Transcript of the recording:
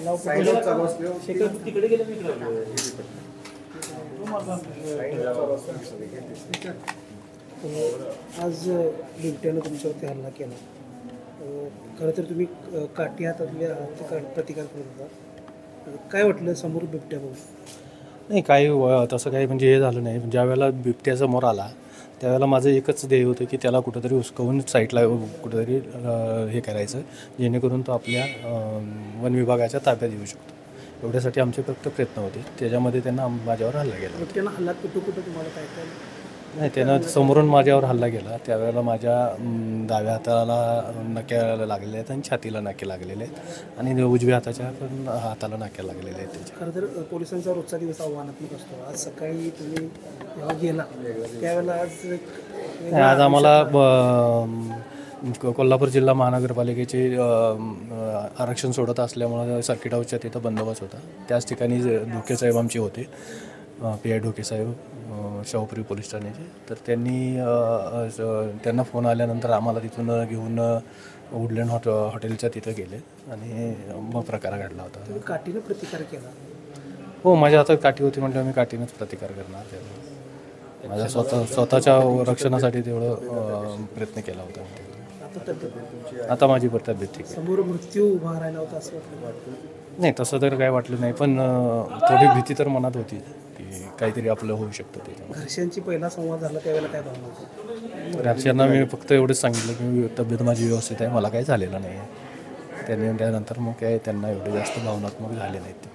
आज बिबट्यानं तुमच्यावरती हल्ला केला. खरं तर तुम्ही काठी हातातल्या प्रतिकार करत होता. काय वाटलं समोर बिबट्या बघून? नाही काही तसं काही म्हणजे हे झालं नाही. ज्या वेळेला बिबट्या समोर आला त्यावेळेला माझं एकच ध्येय होतं की त्याला कुठंतरी हुसकावून साईडला कुठंतरी हे करायचं, जेणेकरून तो आपल्या वन विभागाच्या ताब्यात येऊ शकतो. एवढ्यासाठी आमचे फक्त प्रयत्न होते. त्याच्यामध्ये त्यांना माझ्यावर हल्ला केला. बिबट्यानं हल्ला कुठं तुम्हाला काय काय? नाही, त्यानं समोरून माझ्यावर हल्ला केला. त्यावेळेला माझ्या डाव्या हाताला नाक्या लागलेल्या आहेत आणि छातीला नाके लागलेले आहेत आणि उजव्या हाताच्या पण हाताला नाक्या लागलेल्या आहेत त्याच्या. खरं तर पोलिसांचा रोजचा दिवस आव्हानात्मक असतो. आज सकाळी तुम्ही जेव्हा गेला त्यावेळेला आज आम्हाला कोल्हापूर जिल्हा महानगरपालिकेचे आरक्षण सोडत असल्यामुळं सर्किट हाऊसच्या तिथं बंदोबस्त होता. त्याच ठिकाणी ढोकेसाहेब आमचे होते, पी आय ढोकेसाहेब शाहूपुरी पोलीस ठाण्याचे. तर त्यांना फोन आल्यानंतर आम्हाला तिथून घेऊन वुडलँड हॉटेलच्या तिथं गेले आणि मग प्रकार घडला होता. तुम्ही काठीनं प्रतिकार केला? हो, माझ्या हातात काठी होती म्हणजे मी काठीनंच प्रतिकार करणार. त्यामुळे माझ्या स्वतःच्या रक्षणासाठी तेवढं प्रयत्न केला होता. आता माझी तब्येत ठीक आहे. समोर मृत्यू उभा राहिला होता असं वाटलं? नाही, तसं तर काय वाटलं नाही, पण थोडी भीती तर मनात होती की काहीतरी आपलं होऊ शकतं त्याच्यामध्ये. घरच्यांची पहिला संवाद झाला त्यावेळेला काय भावना होती? घरच्यांना मी फक्त एवढंच सांगितलं की तब्येत माझी व्यवस्थित आहे, मला काही झालेलं नाही आहे. त्यानंतर मग काय त्यांना एवढे जास्त भावनात्मक झाले नाहीत.